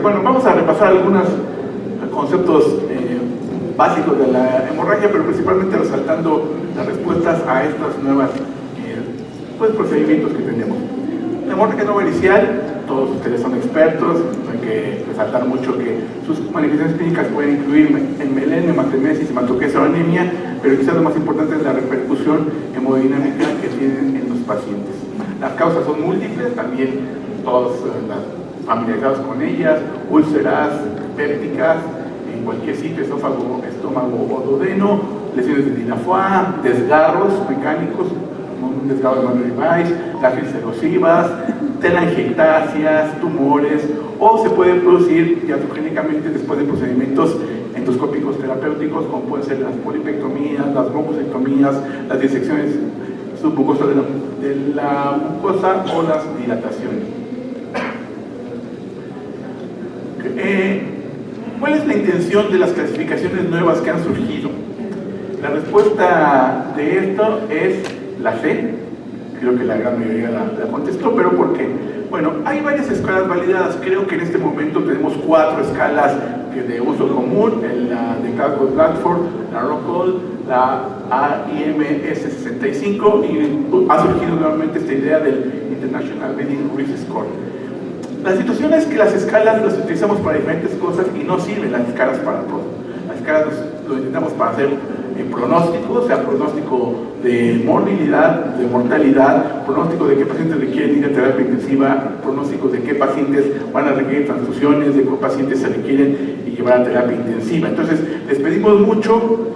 bueno, vamos a repasar algunos conceptos básicos de la hemorragia, pero principalmente resaltando las respuestas a estas nuevas pues, procedimientos que tenemos. La hemorragia no varicial, todos ustedes son expertos, hay que resaltar mucho que sus manifestaciones clínicas pueden incluir melena, hematemesis, hematoquesia o anemia, pero quizás lo más importante es la repercusión hemodinámica que tienen en los pacientes. Las causas son múltiples, también todos familiarizados con ellas: úlceras pépticas en cualquier sitio, esófago, estómago o duodeno, lesiones de Dinafoa, desgarros mecánicos, un desgarro de Manuel Weiss, gastritis erosivas, telangiectasias, tumores, o se pueden producir diatogénicamente después de procedimientos endoscópicos terapéuticos, como pueden ser las polipectomías, las broncosectomías, las disecciones submucosas de la mucosa o las dilataciones. ¿Cuál es la intención de las clasificaciones nuevas que han surgido? La respuesta de esto es la C. Creo que la gran mayoría la contestó, pero ¿por qué? Bueno, hay varias escalas validadas. Creo que en este momento tenemos 4 escalas de uso común: la de Calcott-Bradford, la ROCOL, la AIMS-65, y ha surgido nuevamente esta idea del International Bleeding Risk Score. La situación es que las escalas las utilizamos para diferentes cosas y no sirven las escalas para todo. Las escalas lo intentamos para hacer pronóstico, o sea, pronóstico de morbilidad, de mortalidad, pronóstico de qué pacientes requieren ir a terapia intensiva, pronóstico de qué pacientes van a requerir transfusiones, de qué pacientes se requieren y llevar a terapia intensiva. Entonces, les pedimos mucho,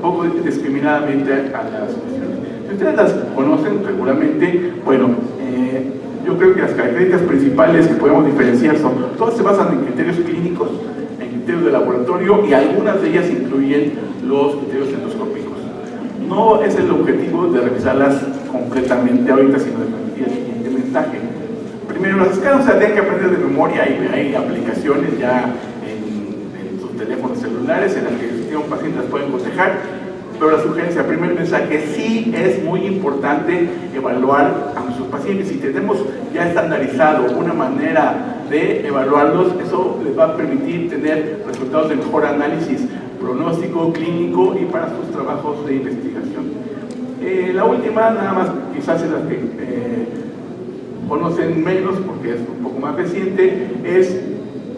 poco discriminadamente a las cuestiones. Si ustedes las conocen seguramente, bueno, yo creo que las características principales que podemos diferenciar todas se basan en criterios clínicos, en criterios de laboratorio, y algunas de ellas incluyen los criterios endoscópicos. No es el objetivo de revisarlas completamente ahorita, sino de transmitir el siguiente mensaje. Primero, las escalas se tienen que aprender de memoria, hay aplicaciones ya en sus teléfonos celulares en las que si un paciente las pueden cotejar. Pero la sugerencia, primer mensaje, sí es muy importante evaluar a nuestros pacientes. Si tenemos ya estandarizado una manera de evaluarlos, eso les va a permitir tener resultados de mejor análisis pronóstico, clínico y para sus trabajos de investigación. La última, nada más quizás es la que conocen menos porque es un poco más reciente, es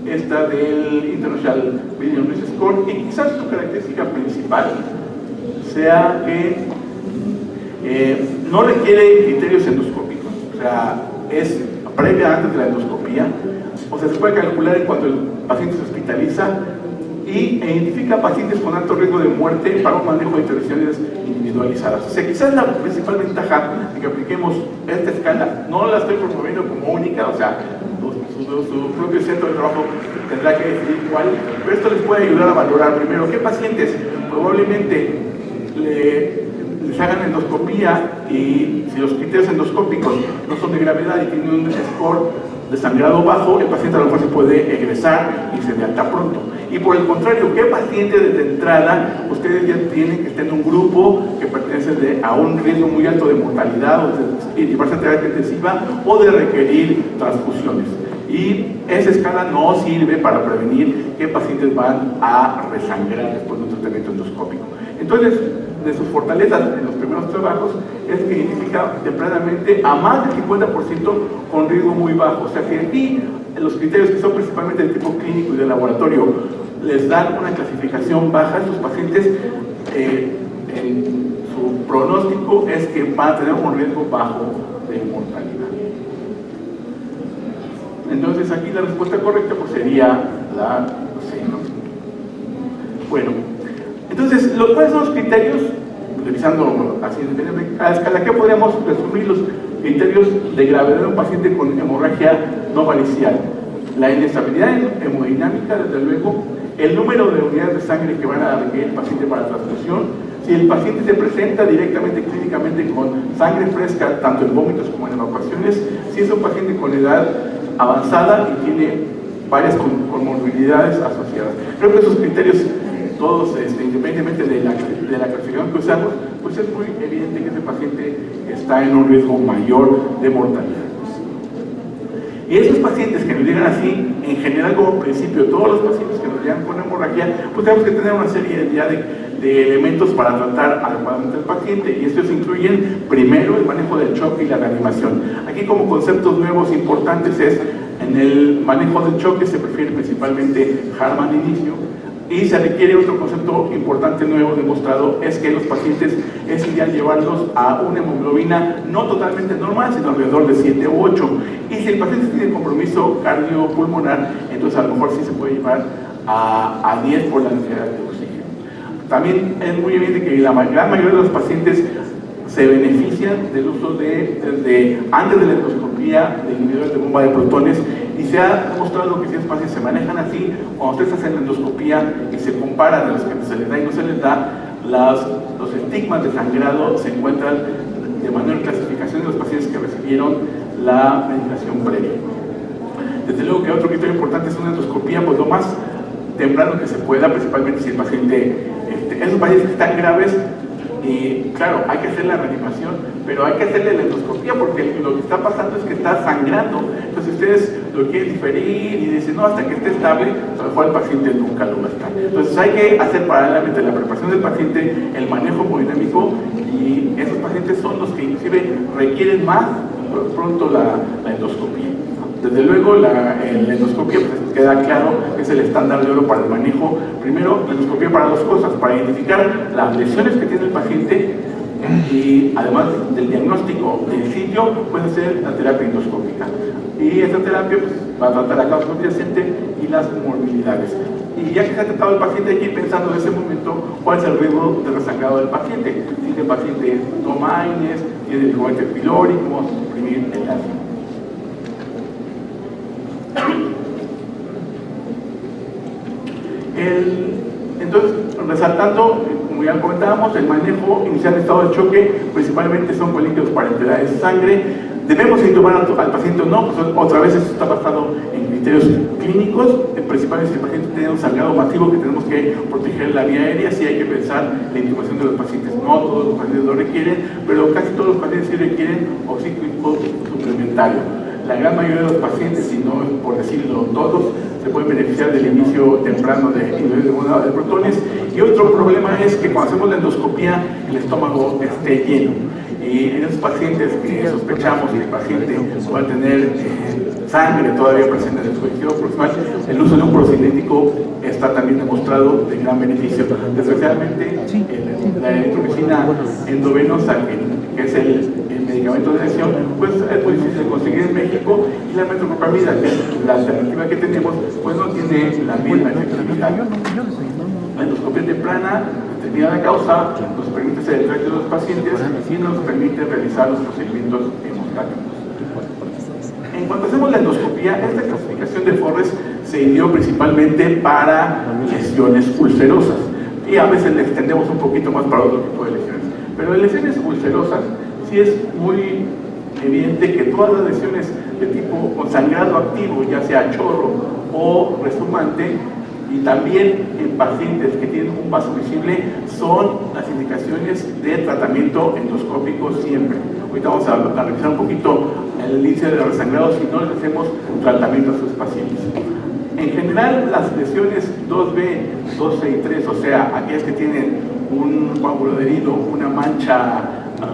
esta del International Bleeding Risk Score, y quizás su característica principal sea que no requiere criterios endoscópicos, o sea, es previa antes de la endoscopía, o sea, se puede calcular en cuanto el paciente se hospitaliza y identifica pacientes con alto riesgo de muerte para un manejo de intervenciones individualizadas. O sea, quizás la principal ventaja de que apliquemos esta escala, no la estoy promoviendo como única, o sea, su propio centro de trabajo tendrá que decidir cuál, pero esto les puede ayudar a valorar primero qué pacientes probablemente les hagan endoscopía, y si los criterios endoscópicos no son de gravedad y tienen un score de sangrado bajo, el paciente a lo mejor se puede egresar y se de alta pronto. Y por el contrario, ¿qué paciente desde entrada ustedes ya tienen que estar en un grupo que pertenece a un riesgo muy alto de mortalidad, o de llevarse a terapia intensiva o de requerir transfusiones? Y esa escala no sirve para prevenir qué pacientes van a resangrar después de un tratamiento endoscópico. Entonces, de sus fortalezas en los primeros trabajos es que identifica tempranamente a más del 50% con riesgo muy bajo. O sea que aquí los criterios, que son principalmente de tipo clínico y de laboratorio, les dan una clasificación baja. Estos pacientes, en su pronóstico es que van a tener un riesgo bajo de mortalidad. Entonces aquí la respuesta correcta pues sería la C, ¿no? Bueno, entonces, ¿cuáles son los criterios? Revisando así a escala, ¿qué podríamos resumir los criterios de gravedad de un paciente con hemorragia no varicial? La inestabilidad hemodinámica, desde luego, el número de unidades de sangre que van a requerir el paciente para transfusión, si el paciente se presenta directamente clínicamente con sangre fresca, tanto en vómitos como en evacuaciones, si es un paciente con edad avanzada y tiene varias comorbilidades asociadas. Creo que esos criterios, todos, independientemente de la clasificación que usamos, pues es muy evidente que ese paciente está en un riesgo mayor de mortalidad. Y esos pacientes que nos llegan así, en general como principio, todos los pacientes que nos llegan con hemorragia, pues tenemos que tener una serie ya de elementos para tratar adecuadamente al paciente, y estos incluyen primero el manejo del choque y la reanimación. Aquí como conceptos nuevos importantes es, en el manejo del choque se prefiere principalmente Hartmann inicio, y se requiere otro concepto importante nuevo demostrado, es que los pacientes es ideal llevarlos a una hemoglobina no totalmente normal, sino alrededor de 7 u 8. Y si el paciente tiene compromiso cardiopulmonar, entonces a lo mejor sí se puede llevar a 10 por la necesidad de oxígeno. También es muy evidente que la gran mayoría de los pacientes se benefician del uso desde antes de la endoscopía de inhibidores de bomba de protones, y se ha demostrado que si los pacientes se manejan así, cuando ustedes hacen la endoscopía y se comparan a los que se les da y no se les da, los estigmas de sangrado se encuentran de mayor clasificación de los pacientes que recibieron la medicación previa. Desde luego que otro criterio importante es una endoscopía pues lo más temprano que se pueda, principalmente si el paciente, esos pacientes que están graves, y claro, hay que hacer la reanimación, pero hay que hacerle la endoscopía porque lo que está pasando es que está sangrando. Entonces ustedes lo quieren diferir y dicen, no, hasta que esté estable, a lo mejor el paciente nunca lo va a estar. Entonces hay que hacer paralelamente la preparación del paciente, el manejo hemodinámico, y esos pacientes son los que inclusive requieren más pronto la endoscopía. Desde luego, la endoscopia pues, queda claro que es el estándar de oro para el manejo. Primero, la endoscopia para dos cosas: para identificar las lesiones que tiene el paciente, y además del diagnóstico del sitio, puede ser la terapia endoscópica. Y esta terapia pues, va a tratar la causa subyacente y las morbilidades. Y ya que se ha tratado el paciente, hay que ir pensando en ese momento cuál es el riesgo de resangrado del paciente. Si el paciente toma AINES, tiene el juguete pilórico, suprimir el ácido. Entonces, resaltando, como ya comentábamos, el manejo inicial de estado de choque principalmente son con líquidos parenterales de sangre. ¿Debemos intubar al paciente o no? Pues otra vez esto está basado en criterios clínicos, principalmente si el paciente tiene un sangrado masivo que tenemos que proteger la vía aérea, sí hay que pensar en la intubación de los pacientes. No todos los pacientes lo requieren, pero casi todos los pacientes sí requieren oxígeno suplementario. La gran mayoría de los pacientes, si no por decirlo todos, se pueden beneficiar del inicio temprano de inhibidores de bomba de protones. Y otro problema es que cuando hacemos la endoscopía, el estómago esté lleno. Y en esos pacientes que sospechamos que el paciente pueda tener sangre todavía presente en su tejido proximal, el uso de un procinético está también demostrado de gran beneficio. Desgraciadamente, la eritromicina endovenosa, que es el medicamento de lesión, pues es muy difícil de conseguir en México, y la metoclopramida, que es la alternativa que tenemos, pues no tiene la misma efectividad. La endoscopia temprana, determinada causa, nos permite hacer el trato de los pacientes y nos permite realizar los procedimientos hemostáticos. En cuanto hacemos la endoscopia, esta clasificación de Forres se dio principalmente para lesiones ulcerosas, y a veces le extendemos un poquito más para otro tipo de lesiones. Pero en lesiones ulcerosas sí es muy evidente que todas las lesiones de tipo con sangrado activo, ya sea chorro o resumante, y también en pacientes que tienen un vaso visible, son las indicaciones de tratamiento endoscópico siempre. Ahorita vamos a revisar un poquito el índice de resangrado si no les hacemos tratamiento a sus pacientes. En general, las lesiones 2B, 2C y 3, o sea, aquellas que tienen un coágulo adherido, una mancha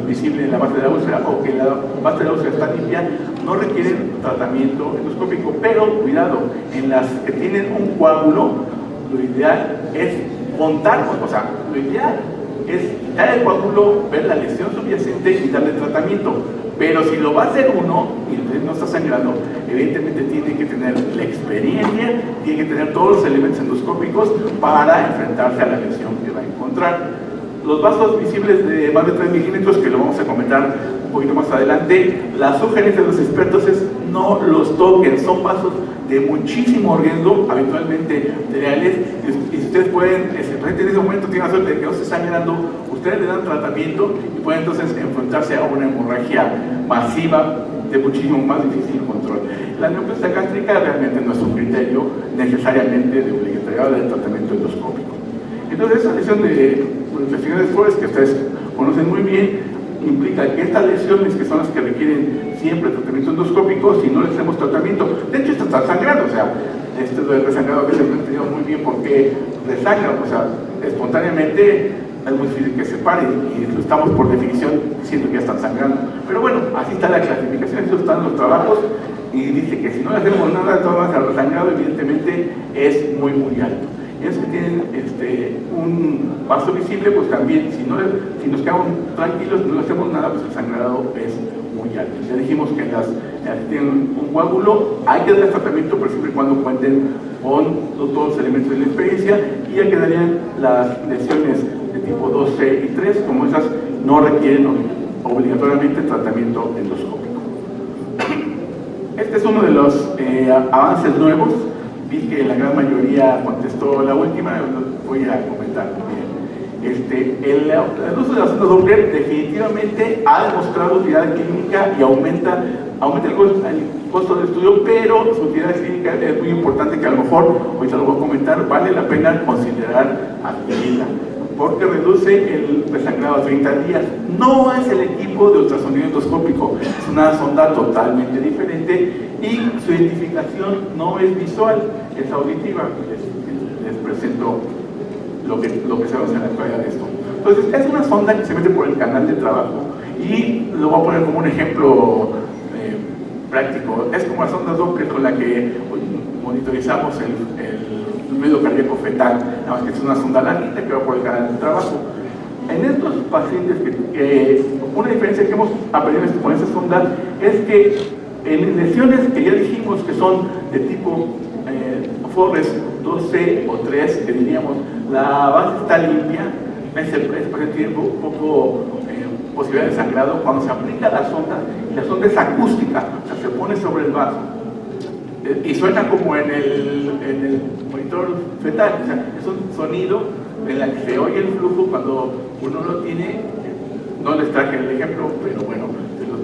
visible en la base de la úlcera, o que la base de la úlcera está limpia, no requieren tratamiento endoscópico. Pero cuidado, en las que tienen un coágulo, lo ideal es montar, o sea, lo ideal es quitar el coágulo, ver la lesión subyacente y darle tratamiento. Pero si lo va a hacer uno y entonces no está sangrando, evidentemente tiene que tener la experiencia, tiene que tener todos los elementos endoscópicos para enfrentarse a la lesión que va a encontrar. Los vasos visibles de más de 3 milímetros, que lo vamos a comentar un poquito más adelante, la sugerencia de los expertos es no los toquen. Son vasos de muchísimo riesgo, habitualmente reales, y si ustedes pueden, si el paciente en ese momento tiene la suerte de que no se está sangrando, ustedes le dan tratamiento y pueden entonces enfrentarse a una hemorragia masiva de muchísimo más difícil control. La neoplasia gástrica realmente no es un criterio necesariamente de obligatoriedad del tratamiento endoscópico. Entonces, esa lesión de lesiones Forres, que ustedes conocen muy bien, implica que estas lesiones, que son las que requieren siempre tratamiento endoscópico si no le hacemos tratamiento. De hecho, esto está sangrando, o sea, esto del resangrado a veces no he entendido muy bien por qué resangra, o sea, espontáneamente es muy difícil que se pare y estamos por definición diciendo que ya están sangrando. Pero bueno, así está la clasificación, así están los trabajos y dice que si no le hacemos nada, de todas maneras el resangrado evidentemente es muy alto. Y es que tienen un vaso visible, pues también si nos quedamos tranquilos, no le hacemos nada, pues el sangrado es muy alto. Ya dijimos que tienen un coágulo, hay que dar tratamiento, pero siempre y cuando cuenten con todos los elementos de la experiencia, y ya quedarían las lesiones de tipo 2C y 3, como esas no requieren obligatoriamente tratamiento endoscópico. Este es uno de los avances nuevos. Vi que la gran mayoría contestó la última, voy a comentar también. El uso de la sonda Doppler definitivamente ha demostrado utilidad clínica y aumenta el costo del estudio, pero su utilidad clínica es muy importante, que a lo mejor, ahorita lo voy a comentar, vale la pena considerar adquirirla, porque reduce el resangrado a 30 días. No es el equipo de ultrasonido endoscópico, es una sonda totalmente diferente y su identificación no es visual, es auditiva. Les presento lo que sabemos en la actualidad de esto. Entonces, es una sonda que se mete por el canal de trabajo y lo voy a poner como un ejemplo práctico. Es como la sonda Doppler con la que monitorizamos el ruido cardíaco fetal, nada más que es una sonda larguita que va por el canal de trabajo. En estos pacientes, una diferencia que hemos aprendido con esta sonda es que en lesiones que ya dijimos que son de tipo Forrest 2C o 3, que diríamos la base está limpia, ese paciente tiene un poco posibilidad de sangrado. Cuando se aplica la sonda es acústica, o sea, se pone sobre el vaso y suena como en el monitor fetal, o sea, es un sonido en el que se oye el flujo cuando uno lo tiene. No les traje el ejemplo, pero bueno,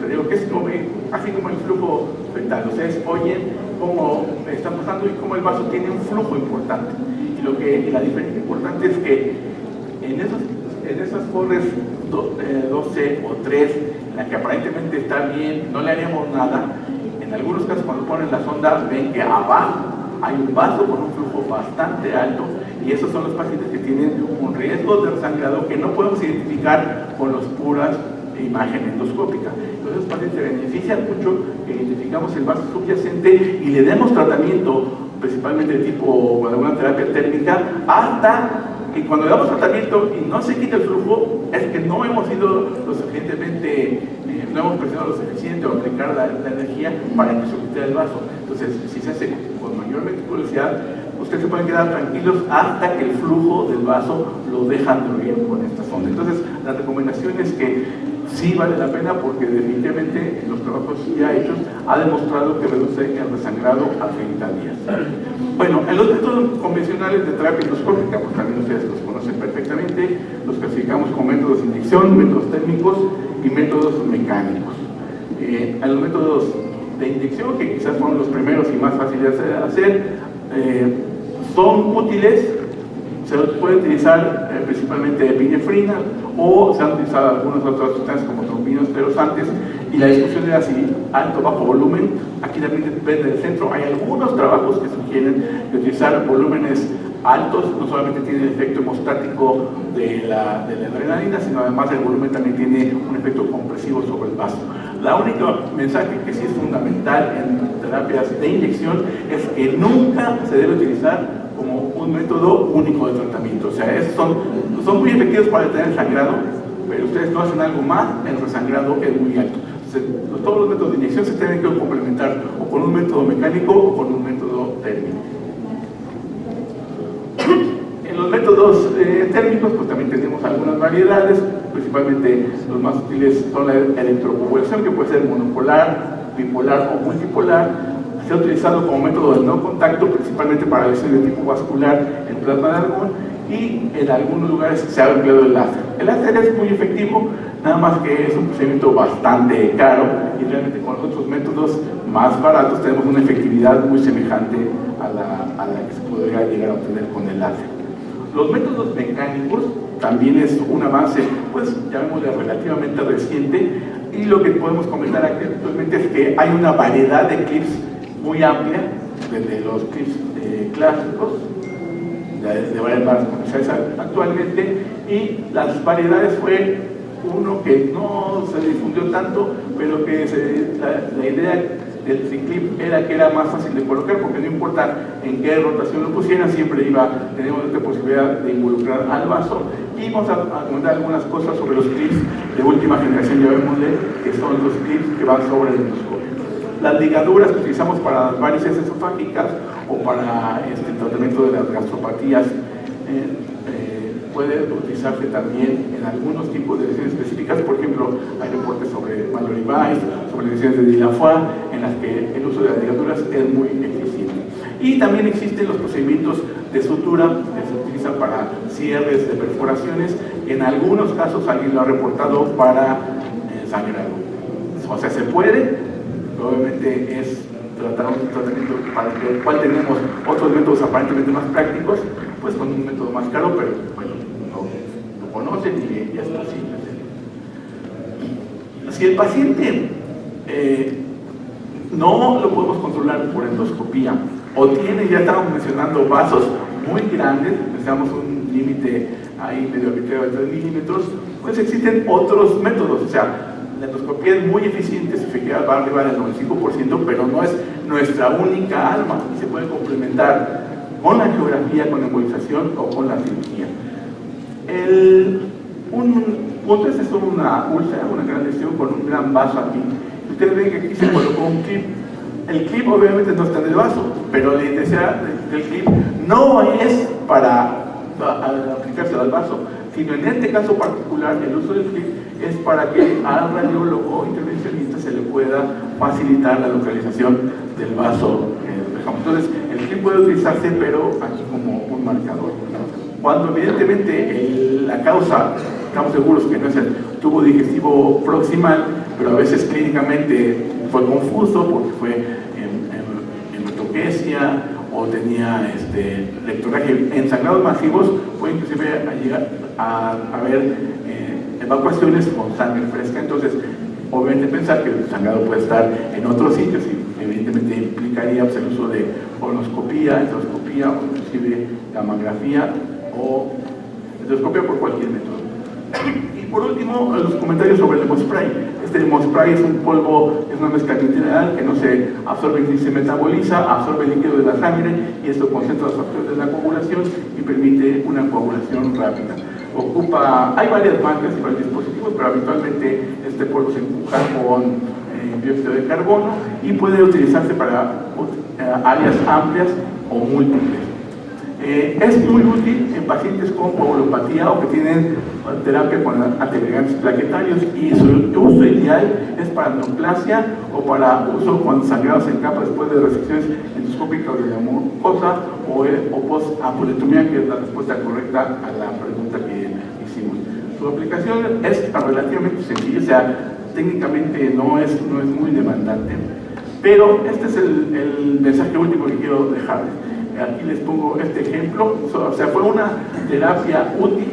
te digo que es como, así como el flujo fetal. Ustedes oyen cómo está pasando y cómo el vaso tiene un flujo importante. Y la diferencia importante es que en esas Forrest 12 o 3, en la que aparentemente está bien, no le haríamos nada, en algunos casos cuando ponen la sonda ven que abajo hay un vaso con un flujo bastante alto, y esos son los pacientes que tienen un riesgo de resangrado que no podemos identificar con las puras imagen endoscópica. Entonces, los pacientes se benefician mucho que identificamos el vaso subyacente y le demos tratamiento, principalmente de tipo alguna terapia térmica, hasta que cuando le damos tratamiento y no se quita el flujo, es que no hemos ido lo suficientemente, no hemos presionado lo suficiente o aplicar la energía para que se quite el vaso. Entonces, si se hace con mayor meticulosidad, ustedes se pueden quedar tranquilos hasta que el flujo del vaso lo dejan fluir con esta sonda. Entonces, la recomendación es que sí vale la pena, porque definitivamente en los trabajos ya hechos ha demostrado que reduce el resangrado a 30 días. Bueno, en los métodos convencionales de terapia endoscópica, pues también ustedes los conocen perfectamente, los clasificamos como métodos de inyección, métodos térmicos y métodos mecánicos. En los métodos de inyección, que quizás fueron los primeros y más fáciles de hacer, son útiles. Se puede utilizar principalmente epinefrina, o se han utilizado algunas otras sustancias como trombinos esterosantes, y la discusión era si alto o bajo volumen. Aquí también depende del centro. Hay algunos trabajos que sugieren que utilizar volúmenes altos no solamente tiene el efecto hemostático de la adrenalina, sino además el volumen también tiene un efecto compresivo sobre el vaso. La única mensaje que sí es fundamental en terapias de inyección es que nunca se debe utilizar como un método único de tratamiento. O sea, son muy efectivos para detener el sangrado, pero ustedes no hacen algo más, el resangrado es muy alto. Entonces, todos los métodos de inyección se tienen que complementar o con un método mecánico o con un método térmico. En los métodos térmicos, pues también tenemos algunas variedades. Principalmente los más útiles son la electrocoagulación, que puede ser monopolar, bipolar o multipolar. Se ha utilizado como método de no contacto, principalmente para lesiones de tipo vascular en plasma de argón, y en algunos lugares se ha empleado el láser. El láser es muy efectivo, nada más que es un procedimiento bastante caro, y realmente con otros métodos más baratos tenemos una efectividad muy semejante a la que se podría llegar a obtener con el láser. Los métodos mecánicos también es un avance, pues llamémosle relativamente reciente, Y lo que podemos comentar actualmente es que hay una variedad de clips muy amplia, desde los clips clásicos, de varias marcas comerciales actualmente, y las variedades fue uno que no se difundió tanto, pero que la idea del triclip era que era más fácil de colocar, porque no importa en qué rotación lo pusieran, siempre tenemos esta posibilidad de involucrar al vaso. Y vamos a comentar algunas cosas sobre los clips de última generación, llamémosle, que son los clips que van sobre el endoscopio. Las ligaduras que utilizamos para las varices esofágicas o para el tratamiento de las gastropatías puede utilizarse también en algunos tipos de lesiones específicas. Por ejemplo, hay reportes sobre Mallory Weiss, sobre lesiones de Delafoy, en las que el uso de las ligaduras es muy eficiente. Y también existen los procedimientos de sutura que se utilizan para cierres de perforaciones. En algunos casos alguien lo ha reportado para sangrado. O sea, se puede, obviamente es tratar un tratamiento para el cual tenemos otros métodos aparentemente más prácticos, pues con un método más caro, pero bueno, lo conocen y es posible. Si el paciente no lo podemos controlar por endoscopía o tiene, ya estamos mencionando, vasos muy grandes, necesitamos un límite ahí medio arbitrario de 3 milímetros, pues existen otros métodos. O sea, la endoscopía es muy eficiente, se fija, va arriba del 95%, pero no es nuestra única arma y se puede complementar con la angiografía, con la embolización o con la cirugía. Un punto es esto, una úlcera, una gran lesión con un gran vaso aquí. Ustedes ven que aquí se colocó un clip. El clip obviamente no está en el vaso, pero la intensidad del clip no es para aplicárselo al vaso, sino en este caso particular el uso del clip es para que al radiólogo o intervencionista se le pueda facilitar la localización del vaso que dejamos. Entonces, el clip puede utilizarse, pero aquí como un marcador. Cuando evidentemente la causa, estamos seguros que no es el tubo digestivo proximal, pero a veces clínicamente fue confuso porque fue hematoquesia o tenía lectoraje en sangrados masivos, puede inclusive llegar a haber evacuaciones con sangre fresca. Entonces, obviamente pensar que el sangrado puede estar en otros sitios y evidentemente implicaría pues, el uso de colonoscopía, endoscopía o inclusive gammagrafía o endoscopia por cualquier método. Y por último, los comentarios sobre el hemospray. Este hemospray es un polvo, es una mezcla mineral que no se absorbe ni se metaboliza, absorbe el líquido de la sangre y esto concentra los factores de la coagulación y permite una coagulación rápida. Hay varias marcas y varios dispositivos, pero habitualmente este polvo se empuja con dióxido de carbono y puede utilizarse para áreas amplias o múltiples. Es muy útil en pacientes con coagulopatía o que tienen terapia con antiagregantes plaquetarios y su uso ideal es para neoplasia o para uso con sangrados en capa después de resecciones endoscópicas de la mucosa o post-ampulotomía, que es la respuesta correcta a la pregunta que hicimos. Su aplicación es relativamente sencilla, o sea, técnicamente no es muy demandante, pero este es el mensaje último que quiero dejarles. Aquí les pongo este ejemplo. O sea, fue una terapia útil,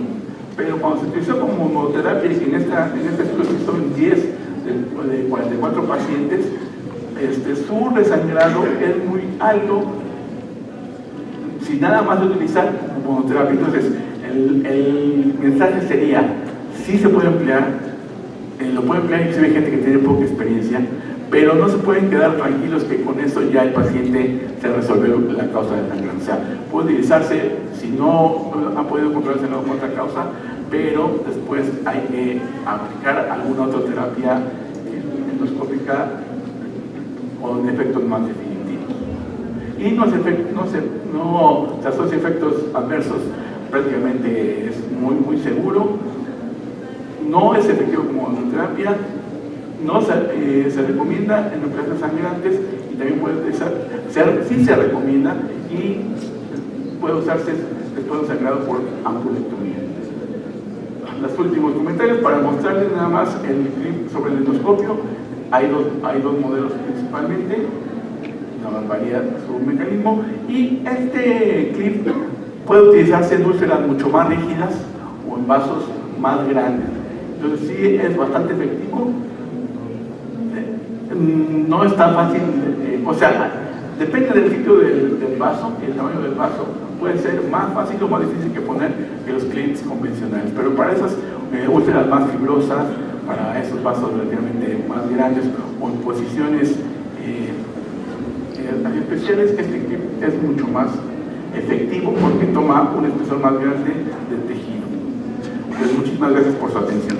pero cuando se utilizó como monoterapia, y en este estudio se hizo en 10 de 44 pacientes, su resangrado es muy alto si nada más lo utilizar como monoterapia. Entonces, el mensaje sería, sí se puede emplear, lo puede emplear inclusive gente que tiene poca experiencia, pero no se pueden quedar tranquilos que con eso ya el paciente se resolvió la causa del sangrado. O sea, puede utilizarse si no han podido controlarse con otra causa, pero después hay que aplicar alguna otra terapia endoscópica con efectos más definitivos. Y no se asocia efectos adversos, prácticamente es muy seguro, no es efectivo como monoterapia. No se recomienda en operaciones sangrantes y también puede sí se recomienda y puede usarse después de un sangrado por ampulotomía. Los últimos comentarios para mostrarles nada más el clip sobre el endoscopio. Hay dos modelos principalmente, nada más varía su mecanismo, y este clip puede utilizarse en úlceras mucho más rígidas o en vasos más grandes. Entonces sí es bastante efectivo. no es tan fácil, o sea, depende del sitio del vaso y el tamaño del vaso. Puede ser más fácil o más difícil que poner que los clips convencionales, pero para esas úlceras más fibrosas, para esos vasos relativamente más grandes o en posiciones especiales, este clip es mucho más efectivo porque toma un espesor más grande del tejido. Entonces, muchísimas gracias por su atención.